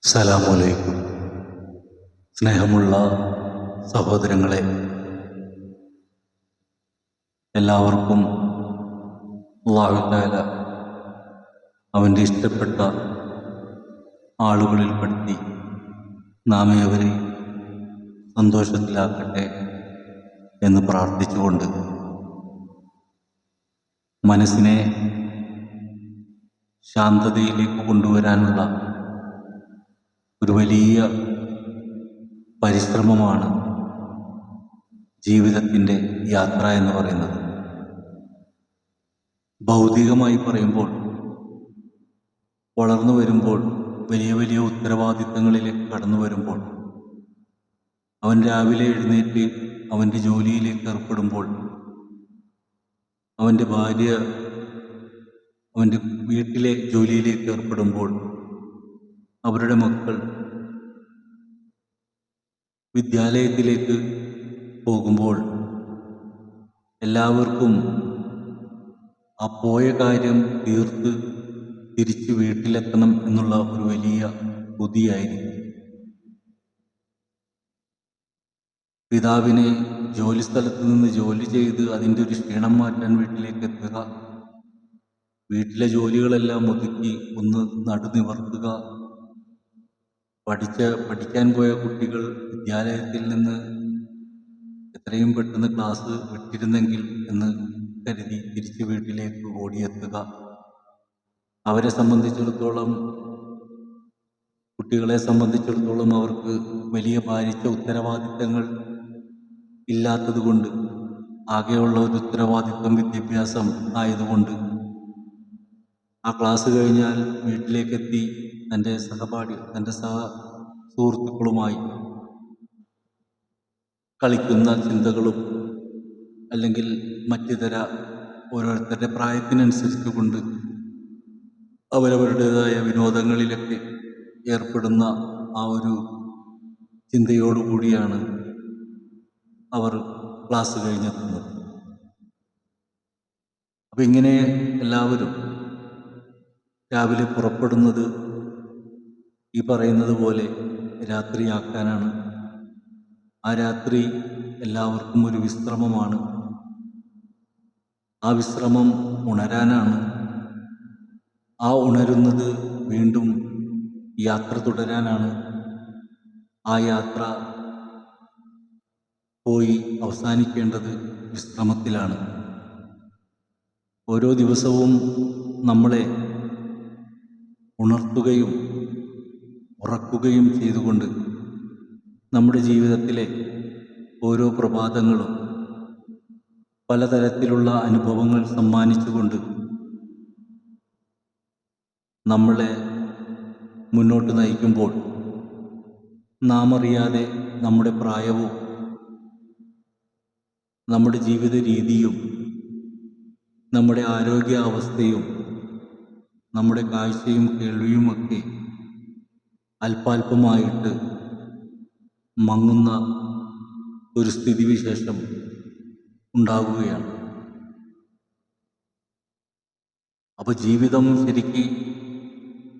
അസ്സലാമു അലൈക്കും. സ്നേഹമുള്ള സഹോദരങ്ങളെ, എല്ലാവർക്കും അല്ലാഹു തആല അവൻ്റെ ഇഷ്ടപ്പെട്ട ആളുകളിൽപ്പെടുത്തി നാം ഏവരെയും സന്തോഷത്തിലാക്കട്ടെ എന്ന് പ്രാർത്ഥിച്ചുകൊണ്ട് മനസ്സിനെ ശാന്തതയിലേക്ക് കൊണ്ടുവരാനുള്ള ഒരു വലിയ പരിശ്രമമാണ് ജീവിതത്തിൻ്റെ യാത്ര എന്ന് പറയുന്നത്. ഭൗതികമായി പറയുമ്പോൾ വളർന്നു വരുമ്പോൾ വലിയ വലിയ ഉത്തരവാദിത്തങ്ങളിലേക്ക് കടന്നു വരുമ്പോൾ അവൻ രാവിലെ എഴുന്നേറ്റ് അവൻ്റെ ജോലിയിലേക്ക് ഏർപ്പെടുമ്പോൾ അവൻ്റെ ഭാര്യ അവൻ്റെ വീട്ടിലെ ജോലിയിലേക്ക് ഏർപ്പെടുമ്പോൾ അവരുടെ മക്കൾ വിദ്യാലയത്തിലേക്ക് പോകുമ്പോൾ എല്ലാവർക്കും ആ പോയ കാര്യം തീർത്ത് തിരിച്ച് വീട്ടിലെത്തണം എന്നുള്ള ഒരു വലിയ കൊതിയായിരിക്കും. പിതാവിനെ ജോലി സ്ഥലത്ത് നിന്ന് ജോലി ചെയ്ത് അതിൻ്റെ ഒരു ക്ഷീണം മാറ്റാൻ വീട്ടിലേക്ക് എത്തുക, വീട്ടിലെ ജോലികളെല്ലാം ഒതുക്കി ഒന്ന് നടുനിവർത്തുക, പഠിക്കാൻ പോയ കുട്ടികൾ വിദ്യാലയത്തിൽ നിന്ന് എത്രയും പെട്ടെന്ന് ക്ലാസ് വിട്ടിരുന്നെങ്കിൽ എന്ന് കരുതി തിരിച്ച് വീട്ടിലേക്ക് ഓടിയെത്തുക. അവരെ സംബന്ധിച്ചിടത്തോളം, കുട്ടികളെ സംബന്ധിച്ചിടത്തോളം അവർക്ക് വലിയ ഭാരിച്ച ഉത്തരവാദിത്തങ്ങൾ ഇല്ലാത്തതുകൊണ്ട്, ആകെയുള്ള ഒരു ഉത്തരവാദിത്വം വിദ്യാഭ്യാസം ആയതുകൊണ്ട് ആ ക്ലാസ് കഴിഞ്ഞാൽ വീട്ടിലേക്കെത്തി തൻ്റെ സുഹൃത്തുക്കളുമായി കളിക്കുന്ന ചിന്തകളും അല്ലെങ്കിൽ മറ്റിതര ഓരോരുത്തരുടെ പ്രായത്തിനനുസരിച്ച് കൊണ്ട് അവരവരുടേതായ വിനോദങ്ങളിലൊക്കെ ഏർപ്പെടുന്ന ആ ഒരു ചിന്തയോടുകൂടിയാണ് അവർ ക്ലാസ് കഴിഞ്ഞെത്തുന്നത്. അപ്പം ഇങ്ങനെ എല്ലാവരും രാവിലെ പുറപ്പെടുന്നത് ഈ പറയുന്നത് പോലെ രാത്രിയാക്കാനാണ്. ആ രാത്രി എല്ലാവർക്കും ഒരു വിശ്രമമാണ്. ആ വിശ്രമം ഉണരാനാണ്. ആ ഉണരുന്നത് വീണ്ടും യാത്ര തുടരാനാണ്. ആ യാത്ര പോയി അവസാനിക്കേണ്ടത് വിശ്രമത്തിലാണ്. ഓരോ ദിവസവും നമ്മളെ ഉണർത്തുകയും ഉറക്കുകയും ചെയ്തുകൊണ്ട് നമ്മുടെ ജീവിതത്തിലെ ഓരോ പ്രഭാതങ്ങളും പലതരത്തിലുള്ള അനുഭവങ്ങൾ സമ്മാനിച്ചുകൊണ്ട് നമ്മളെ മുന്നോട്ട് നയിക്കുമ്പോൾ നാം അറിയാതെ നമ്മുടെ പ്രായവും നമ്മുടെ ജീവിത രീതിയും നമ്മുടെ ആരോഗ്യാവസ്ഥയും നമ്മുടെ കാഴ്ചയും കേൾവിയുമൊക്കെ അല്പാൽപമായിട്ട് മങ്ങുന്ന ഒരു സ്ഥിതിവിശേഷം ഉണ്ടാകുകയാണ്. അപ്പോൾ ജീവിതം ശരിക്ക്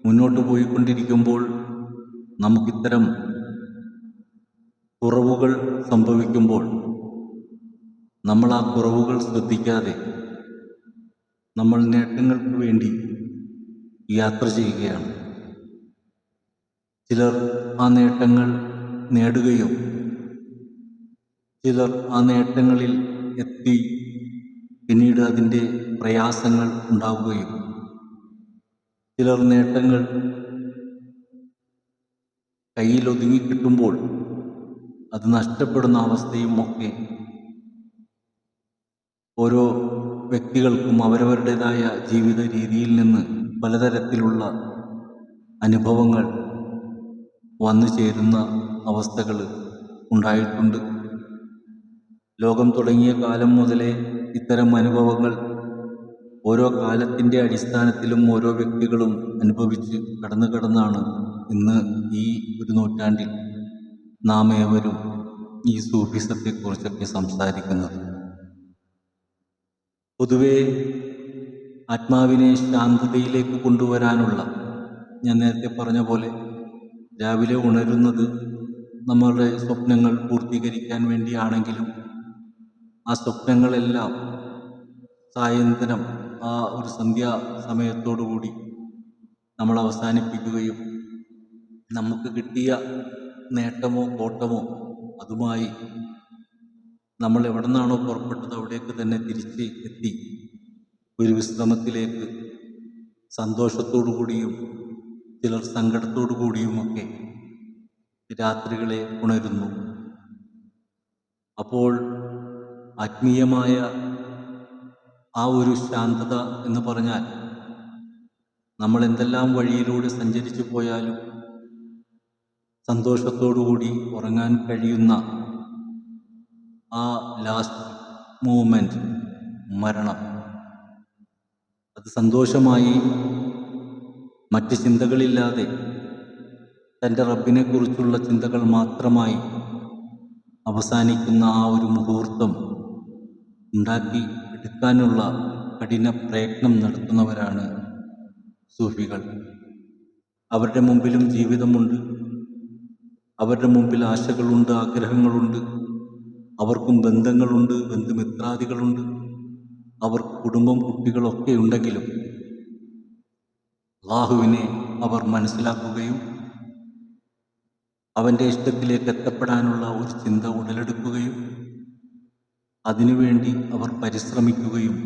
മുന്നോട്ട് പോയിക്കൊണ്ടിരിക്കുമ്പോൾ നമുക്കിത്തരം കുറവുകൾ സംഭവിക്കുമ്പോൾ നമ്മൾ ആ കുറവുകൾ ശ്രദ്ധിക്കാതെ നമ്മൾ നേട്ടങ്ങൾക്ക് വേണ്ടി യാത്ര ചെയ്യുകയാണ്. ചിലർ ആ നേട്ടങ്ങൾ നേടുകയും ചിലർ ആ നേട്ടങ്ങളിൽ എത്തി പിന്നീട് അതിൻ്റെ പ്രയാസങ്ങൾ ഉണ്ടാവുകയും, ചിലർ നേട്ടങ്ങൾ കയ്യിൽ ഒതുങ്ങിക്കിട്ടുമ്പോൾ അത് നഷ്ടപ്പെടുന്ന അവസ്ഥയും ഒക്കെ ഓരോ വ്യക്തികൾക്കും അവരവരുടേതായ ജീവിത രീതിയിൽ നിന്ന് പലതരത്തിലുള്ള അനുഭവങ്ങൾ വന്നു ചേരുന്ന അവസ്ഥകൾ ഉണ്ടായിട്ടുണ്ട്. ലോകം തുടങ്ങിയ കാലം മുതലേ ഇത്തരം അനുഭവങ്ങൾ ഓരോ കാലത്തിൻ്റെ അടിസ്ഥാനത്തിലും ഓരോ വ്യക്തികളും അനുഭവിച്ച് കടന്നാണ് ഇന്ന് ഈ ഒരു നൂറ്റാണ്ടിൽ നാം ഏവരും ഈ സൂഫിസത്തെക്കുറിച്ചൊക്കെ സംസാരിക്കുന്നത്. പൊതുവെ ആത്മാവിനെ ശാന്തതയിലേക്ക് കൊണ്ടുവരാനുള്ള, ഞാൻ നേരത്തെ പറഞ്ഞ പോലെ രാവിലെ ഉണരുന്നത് നമ്മളുടെ സ്വപ്നങ്ങൾ പൂർത്തീകരിക്കാൻ വേണ്ടിയാണെങ്കിലും ആ സ്വപ്നങ്ങളെല്ലാം സായന്തനം ആ ഒരു സന്ധ്യാ സമയത്തോടുകൂടി നമ്മൾ അവസാനിപ്പിക്കുകയും നമുക്ക് കിട്ടിയ നേട്ടമോ കോട്ടമോ അതുമായി നമ്മൾ എവിടെ നിന്നാണോ പുറപ്പെട്ടത് അവിടേക്ക് തന്നെ തിരിച്ച് എത്തി ഒരു വിശ്രമത്തിലേക്ക് സന്തോഷത്തോടു കൂടിയും ചിലർ സങ്കടത്തോടു കൂടിയുമൊക്കെ രാത്രികളെ ഉണരുന്നു. അപ്പോൾ ആത്മീയമായ ആ ഒരു ശാന്തത എന്ന് പറഞ്ഞാൽ നമ്മൾ എന്തെല്ലാം വഴിയിലൂടെ സഞ്ചരിച്ചു പോയാലും സന്തോഷത്തോടുകൂടി ഉറങ്ങാൻ കഴിയുന്ന ആ ലാസ്റ്റ് മൂമെന്റ്, മരണം, അത് സന്തോഷമായി മറ്റ് ചിന്തകളില്ലാതെ തൻ്റെ റബ്ബിനെ കുറിച്ചുള്ള ചിന്തകൾ മാത്രമായി അവസാനിക്കുന്ന ആ ഒരു മുഹൂർത്തം ഉണ്ടാക്കി എടുക്കാനുള്ള കഠിന പ്രയത്നം നടത്തുന്നവരാണ് സൂഫികൾ. അവരുടെ മുമ്പിലും ജീവിതമുണ്ട്, അവരുടെ മുമ്പിൽ ആശകളുണ്ട്, ആഗ്രഹങ്ങളുണ്ട്, അവർക്കും ബന്ധങ്ങളുണ്ട്, ബന്ധുമിത്രാദികളുണ്ട്, അവർക്ക് കുടുംബം കുട്ടികളൊക്കെ ഉണ്ടെങ്കിലും അല്ലാഹുവിനെ അവർ മനസ്സിലാക്കുകയും അവൻ്റെ ഇഷ്ടത്തിലേക്ക് എത്തപ്പെടാനുള്ള ഒരു ചിന്ത ഉടലെടുക്കുകയും അതിനുവേണ്ടി അവർ പരിശ്രമിക്കുകയും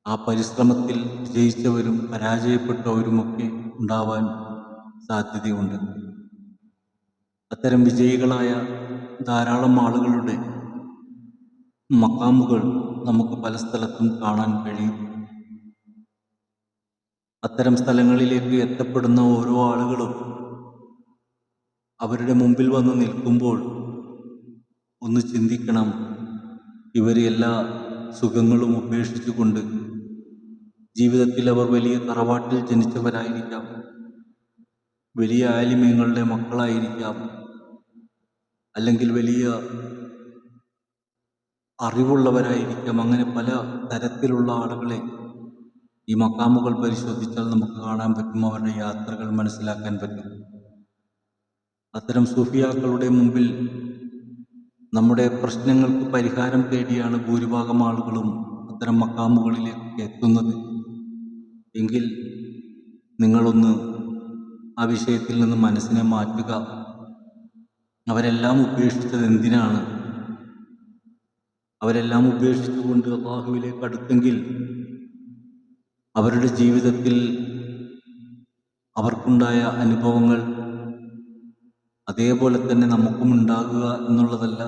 ആ പരിശ്രമത്തിൽ വിജയിച്ചവരും പരാജയപ്പെട്ടവരുമൊക്കെ ഉണ്ടാവാൻ സാധ്യതയുണ്ട്. അത്തരം വിജയികളായ ധാരാളം ആളുകളുടെ മഖാമുകൾ നമുക്ക് പല സ്ഥലത്തും കാണാൻ കഴിയും. അത്തരം സ്ഥലങ്ങളിലേക്ക് എത്തപ്പെടുന്ന ഓരോ ആളുകളും അവരുടെ മുമ്പിൽ വന്ന് നിൽക്കുമ്പോൾ ഒന്ന് ചിന്തിക്കണം, ഇവർ എല്ലാ സുഖങ്ങളും ഉപേക്ഷിച്ചുകൊണ്ട് ജീവിതത്തിൽ അവർ വലിയ തറവാട്ടിൽ ജനിച്ചവരായിരിക്കാം, വലിയ ആലിമീങ്ങളുടെ മക്കളായിരിക്കാം, അല്ലെങ്കിൽ വലിയ അറിവുള്ളവരായിരിക്കാം. അങ്ങനെ പല തരത്തിലുള്ള ആളുകളെ ഈ മക്കാമുകൾ പരിശോധിച്ചാൽ നമുക്ക് കാണാൻ പറ്റും, അവരുടെ യാത്രകൾ മനസ്സിലാക്കാൻ പറ്റും. അത്തരം സൂഫിയാക്കളുടെ മുമ്പിൽ നമ്മുടെ പ്രശ്നങ്ങൾക്ക് പരിഹാരം തേടിയാണ് ഭൂരിഭാഗം ആളുകളും അത്തരം മക്കാമുകളിലേക്ക് എത്തുന്നത്. എങ്കിൽ നിങ്ങളൊന്ന് ആ വിഷയത്തിൽ നിന്ന് മനസ്സിനെ മാറ്റുക. അവരെല്ലാം ഉപേക്ഷിച്ചത് എന്തിനാണ്? അവരെല്ലാം ഉപേക്ഷിച്ചുകൊണ്ട് അല്ലാഹുവിലേക്ക് അടുത്തെങ്കിൽ അവരുടെ ജീവിതത്തിൽ അവർക്കുണ്ടായ അനുഭവങ്ങൾ അതേപോലെ തന്നെ നമുക്കും ഉണ്ടാകുക എന്നുള്ളതല്ല,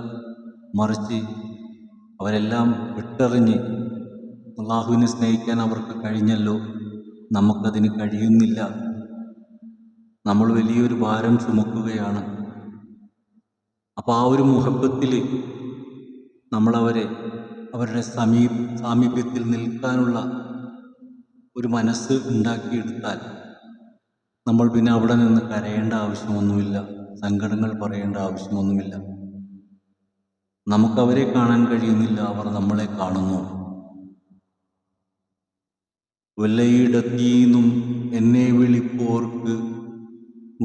മറിച്ച് അവരെല്ലാം വിട്ടെറിഞ്ഞ് അല്ലാഹുവിനെ സ്നേഹിക്കാൻ അവർക്ക് കഴിഞ്ഞല്ലോ, നമുക്കതിന് കഴിയുന്നില്ല, നമ്മൾ വലിയൊരു ഭാരം ചുമക്കുകയാണ്. അപ്പോൾ ആ ഒരു മുഹബത്തിൽ നമ്മളവരെ അവരുടെ സാമീപ്യത്തിൽ നിൽക്കാനുള്ള ഒരു മനസ്സ് ഉണ്ടാക്കിയെടുത്താൽ നമ്മൾ പിന്നെ അവിടെ നിന്ന് കരയേണ്ട ആവശ്യമൊന്നുമില്ല, സങ്കടങ്ങൾ പറയേണ്ട ആവശ്യമൊന്നുമില്ല. നമുക്കവരെ കാണാൻ കഴിയുന്നില്ല, അവർ നമ്മളെ കാണുന്നു. വല്ലയിടത്തീന്നും എന്നെ വിളിപ്പോർക്ക്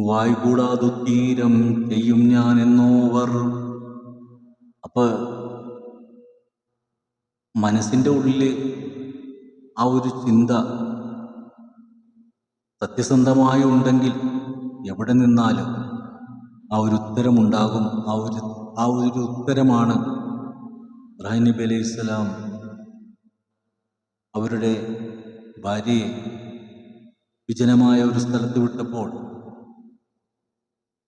വായ്കൂടാതു തീരം ചെയ്യും ഞാൻ എന്നോവർ. അപ്പോൾ മനസ്സിൻ്റെ ഉള്ളിൽ ആ ഒരു ചിന്ത സത്യസന്ധമായി ഉണ്ടെങ്കിൽ എവിടെ നിന്നാലും ആ ഒരു ഉത്തരമുണ്ടാകും. ആ ഒരു ഉത്തരമാണ് ഇബ്രാഹിം നബി അലൈഹിസ്സലാം അവരുടെ ഭാര്യയെ വിജനമായ ഒരു സ്ഥലത്ത് വിട്ടപ്പോൾ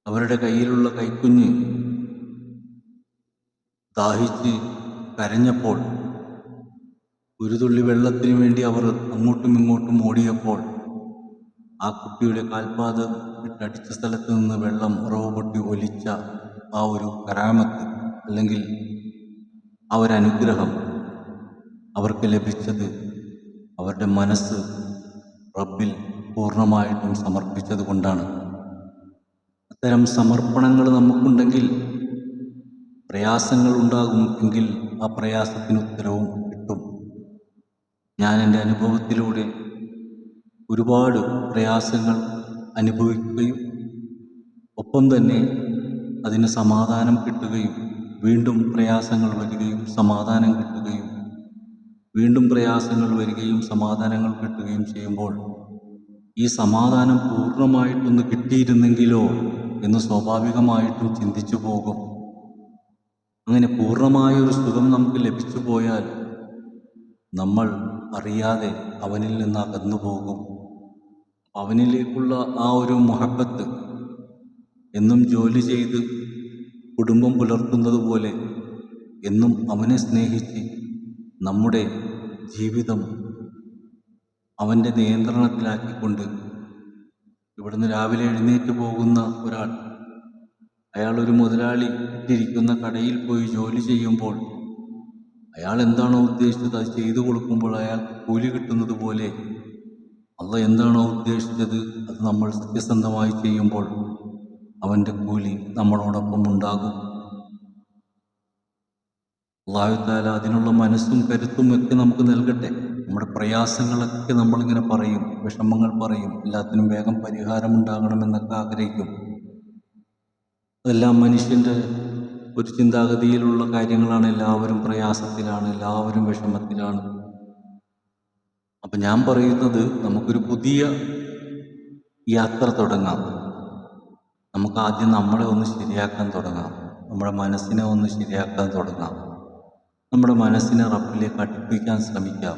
അവരുടെ കയ്യിലുള്ള കൈക്കുഞ്ഞ് ദാഹിച്ച് കരഞ്ഞപ്പോൾ ഒരു തുള്ളി വെള്ളത്തിന് വേണ്ടി അവർ അങ്ങോട്ടും ഇങ്ങോട്ടും ഓടിയപ്പോൾ ആ കുട്ടിയുടെ കാൽപാദം ഇട്ടടിച്ച സ്ഥലത്ത് നിന്ന് വെള്ളം ഉറവ് പൊട്ടി ഒലിച്ച ആ ഒരു കറാമത്ത് അല്ലെങ്കിൽ ആ ഒരു അനുഗ്രഹം അവർക്ക് ലഭിച്ചത് അവരുടെ മനസ്സ് റബ്ബിൽ പൂർണ്ണമായിട്ടും സമർപ്പിച്ചത് കൊണ്ടാണ്. അത്തരം സമർപ്പണങ്ങൾ നമുക്കുണ്ടെങ്കിൽ പ്രയാസങ്ങൾ ഉണ്ടാകും, എങ്കിൽ ആ പ്രയാസത്തിന് ഉത്തരവും കിട്ടും. ഞാൻ എൻ്റെ അനുഭവത്തിലൂടെ ഒരുപാട് പ്രയാസങ്ങൾ അനുഭവിക്കുകയും ഒപ്പം തന്നെ അതിന് സമാധാനം കിട്ടുകയും വീണ്ടും പ്രയാസങ്ങൾ വരികയും സമാധാനം കിട്ടുകയും വീണ്ടും പ്രയാസങ്ങൾ വരികയും സമാധാനങ്ങൾ കിട്ടുകയും ചെയ്യുമ്പോൾ ഈ സമാധാനം പൂർണ്ണമായിട്ടൊന്ന് കിട്ടിയിരുന്നെങ്കിലോ എന്ന് സ്വാഭാവികമായിട്ടും ചിന്തിച്ചു പോകും. അങ്ങനെ പൂർണ്ണമായൊരു സുഖം നമുക്ക് ലഭിച്ചു പോയാൽ നമ്മൾ അറിയാതെ അവനിൽ നിന്ന് അകന്നു പോകും. അവനിലേക്കുള്ള ആ ഒരു മുഹബത്ത്, എന്നും ജോലി ചെയ്ത് കുടുംബം പുലർത്തുന്നത് പോലെ എന്നും അവനെ സ്നേഹിച്ച് നമ്മുടെ ജീവിതം അവൻ്റെ നിയന്ത്രണത്തിലാക്കിക്കൊണ്ട് ഇവിടുന്ന് രാവിലെ എഴുന്നേറ്റ് പോകുന്ന ഒരാൾ, അയാളൊരു മുതലാളി ഇട്ടിരിക്കുന്ന കടയിൽ പോയി ജോലി ചെയ്യുമ്പോൾ അയാൾ എന്താണോ ഉദ്ദേശിച്ചത് അത് ചെയ്തു കൊടുക്കുമ്പോൾ അയാൾക്ക് കൂലി കിട്ടുന്നത് പോലെ അള്ളാഹ് എന്താണോ ഉദ്ദേശിച്ചത് അത് നമ്മൾ സത്യസന്ധമായി ചെയ്യുമ്പോൾ അവൻ്റെ കൂലി നമ്മളോടൊപ്പം ഉണ്ടാകും. അല്ലാഹു തആല അതിനുള്ള മനസ്സും കരുത്തും ഒക്കെ നമുക്ക് നൽകട്ടെ. നമ്മുടെ പ്രയാസങ്ങളൊക്കെ നമ്മളിങ്ങനെ പറയും, വിഷമങ്ങൾ പറയും, എല്ലാത്തിനും വേഗം പരിഹാരം ഉണ്ടാകണമെന്നൊക്കെ ആഗ്രഹിക്കും. അതെല്ലാം മനുഷ്യൻ്റെ ഒരു ചിന്താഗതിയിലുള്ള കാര്യങ്ങളാണ്. എല്ലാവരും പ്രയാസത്തിലാണ്, എല്ലാവരും വിഷമത്തിലാണ്. അപ്പം ഞാൻ പറയുന്നത്, നമുക്കൊരു പുതിയ യാത്ര തുടങ്ങാം. നമുക്ക് ആദ്യം നമ്മളെ ഒന്ന് ശരിയാക്കാൻ തുടങ്ങാം. നമ്മുടെ മനസ്സിനെ ഒന്ന് ശരിയാക്കാൻ തുടങ്ങാം. നമ്മുടെ മനസ്സിനെ റബ്ബിലേക്ക് അടുപ്പിക്കാൻ ശ്രമിക്കാം.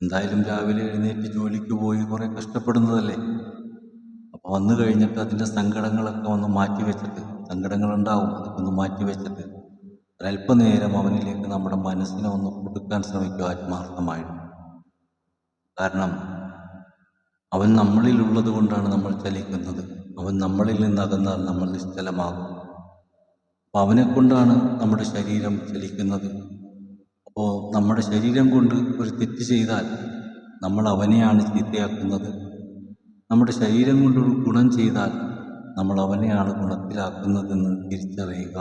എന്തായാലും രാവിലെ എഴുന്നേറ്റ് ജോലിക്ക് പോയി കുറേ കഷ്ടപ്പെടുന്നതല്ലേ. അപ്പോൾ വന്നു കഴിഞ്ഞിട്ട് അതിൻ്റെ സങ്കടങ്ങളൊക്കെ ഒന്ന് മാറ്റി വെച്ചിട്ട്, സങ്കടങ്ങളുണ്ടാവും, അതൊക്കെ ഒന്ന് മാറ്റി വെച്ചിട്ട് ഒരല്പനേരം അവനിലേക്ക് നമ്മുടെ മനസ്സിനെ ഒന്ന് കൊടുക്കാൻ ശ്രമിക്കുക ആത്മാർത്ഥമായിട്ട്. കാരണം അവൻ നമ്മളിലുള്ളത് കൊണ്ടാണ് നമ്മൾ ചലിക്കുന്നത്. അവൻ നമ്മളിൽ നിന്ന് അകന്നാൽ നമ്മൾ നിശ്ചലമാകും. അപ്പോൾ അവനെ കൊണ്ടാണ് നമ്മുടെ ശരീരം ചലിക്കുന്നത്. അപ്പോൾ നമ്മുടെ ശരീരം കൊണ്ട് ഒരു തെറ്റ് ചെയ്താൽ നമ്മൾ അവനെയാണ് ചീത്തയാക്കുന്നത്. നമ്മുടെ ശരീരം കൊണ്ടൊരു ഗുണം ചെയ്താൽ നമ്മൾ അവനെയാണ് ഗുണത്തിലാക്കുന്നതെന്ന് തിരിച്ചറിയുക.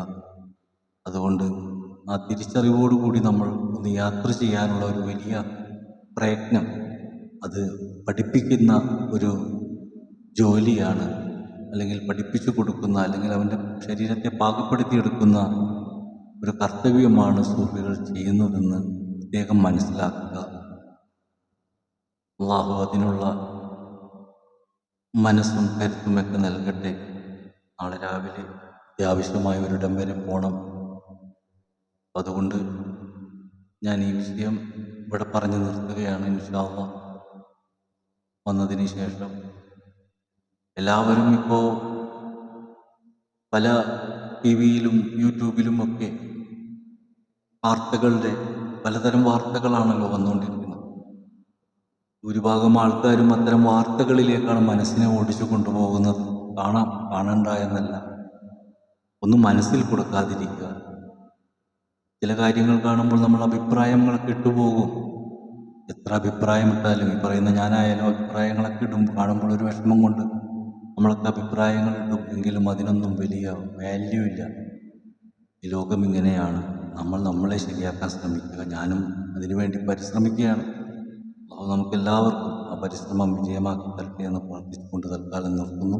അതുകൊണ്ട് ആ തിരിച്ചറിവോടുകൂടി നമ്മൾ ഒന്ന് യാത്ര ചെയ്യാനുള്ള ഒരു വലിയ പ്രയത്നം, അത് പഠിപ്പിക്കുന്ന ഒരു ജോലിയാണ്, അല്ലെങ്കിൽ പഠിപ്പിച്ചു കൊടുക്കുന്ന, അല്ലെങ്കിൽ അവൻ്റെ ശരീരത്തെ പാകപ്പെടുത്തിയെടുക്കുന്ന ഒരു കർത്തവ്യമാണ് സൂഫികൾ ചെയ്യുന്നതെന്ന് പ്രത്യേകം മനസ്സിലാക്കുക. അല്ലാഹു അതിനുള്ള മനസ്സും കരുത്തുമൊക്കെ നൽകട്ടെ. നാളെ രാവിലെ അത്യാവശ്യമായ ഒരിടം വരെ പോകണം. അതുകൊണ്ട് ഞാൻ ഈ വിഷയം ഇവിടെ പറഞ്ഞു നിർത്തുകയാണ്. ഇൻഷാ അല്ലാഹ് വന്നതിന് ശേഷം എല്ലാവരും ഇപ്പോൾ പല ടിവിയിലും യൂട്യൂബിലും ഒക്കെ വാർത്തകളുടെ പലതരം വാർത്തകളാണല്ലോ വന്നുകൊണ്ടിരിക്കുന്നത്. ഭൂരിഭാഗം ആൾക്കാരും അത്തരം വാർത്തകളിലേക്കാണ് മനസ്സിനെ ഓടിച്ചു കൊണ്ടുപോകുന്നത്. കാണണ്ട എന്നല്ല, ഒന്നും മനസ്സിൽ കൊടുക്കാതിരിക്കുക. ചില കാര്യങ്ങൾ കാണുമ്പോൾ നമ്മൾ അഭിപ്രായങ്ങളൊക്കെ ഇട്ടുപോകും. എത്ര അഭിപ്രായം ഇട്ടാലും, ഈ പറയുന്ന ഞാനായാലും അഭിപ്രായങ്ങളൊക്കെ കാണുമ്പോൾ ഒരു വിഷമം കൊണ്ട് നമ്മളൊക്കെ അഭിപ്രായങ്ങൾ ഇടും. എങ്കിലും അതിനൊന്നും വലിയ വാല്യൂ ഇല്ല. ഈ ലോകം ഇങ്ങനെയാണ്. നമ്മൾ നമ്മളെ ശരിയാക്കാൻ ശ്രമിക്കുക. ഞാനും അതിനുവേണ്ടി പരിശ്രമിക്കുകയാണ്. അപ്പോൾ നമുക്കെല്ലാവർക്കും ആ പരിശ്രമം വിജയമാക്കി തരട്ടെ എന്ന് പ്രാർത്ഥിച്ചുകൊണ്ട് തൽക്കാലം നിർത്തുന്നു.